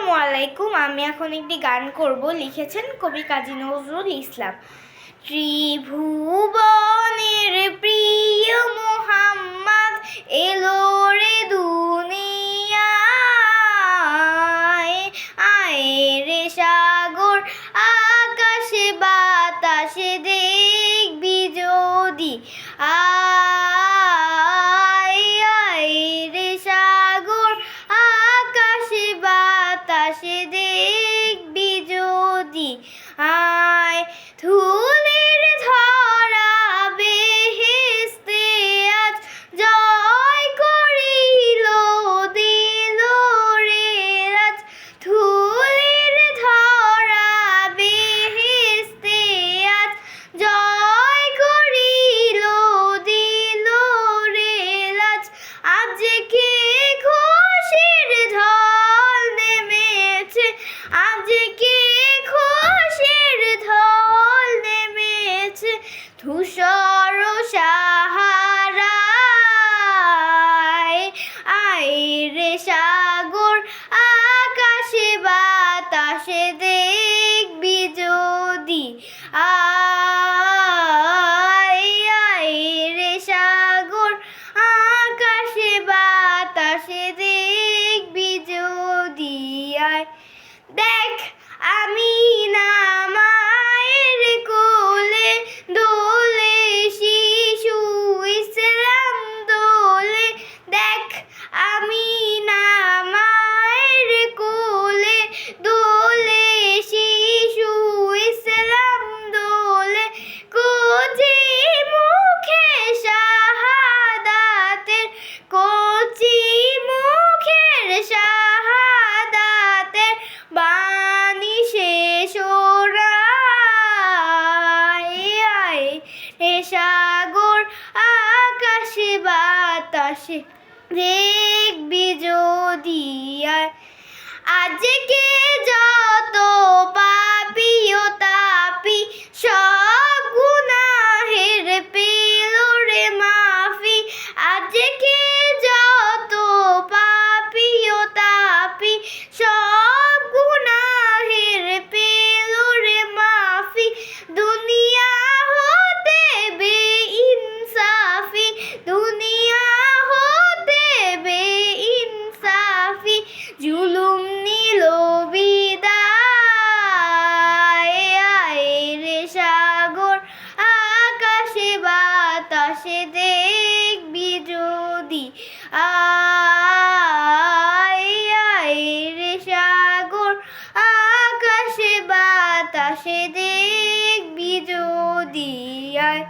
আসসালামু আলাইকুম। আমি এখন একটি গান করব, লিখেছেন কবি কাজী নজরুল ইসলাম। ত্রিভুবনের প্রিয় মুহাম্মদ এলো রে দুনিয়ায়, আয় রে সাগর আকাশে বাতাসে দেখবি যদি, আয় রে সাগর আকাশে বাতাসে দেখবি যদি, আয় ধুলির ধরা বেহেশতে আজ জয় করিল দিল রে রাজ, ধুলির ধরা বেহেশতে আজ জয় করিল দিল রে রাজ, আজকে খুশির ঢল নেমেছে, আজকে খুশির ঢল নেমেছে ধূসর সাহারায়, আয় রে সাগর আকাশে বাতাসে দেখবি যদি, আয় রে সাগর আকাশে বাতাসে দেখবি যদি, আয় দেখ আমি না মায়ের কোলে দোলে শিশু ইসলাম দোলে, দেখ আমি না মায়ের কোলে দোলে শিশু ইসলাম দোলে, কচি মুখে শাহাদাতের, কচি মুখের শাহাদাতের বাণী শেষ ওরায়, রে সাগর আকাশে বাতাসে দেখবি যদি, আজকে যত পাপী ও তাপী সব গুনাহের পেল রে মাফি, আজকে যত পাপী ও তাপী সব গুনাহের পেল রে মাফি, দুনিয়া হতে বেইনসাফি, দুনিয়া হতে বেইনসাফি জুলুম নিল বিদায়, আয় রে সাগর আকাশে বাতাসে দেখবি যদি, আয় রে সাগর আকাশে বাতাসে দেখবি যদি, আয়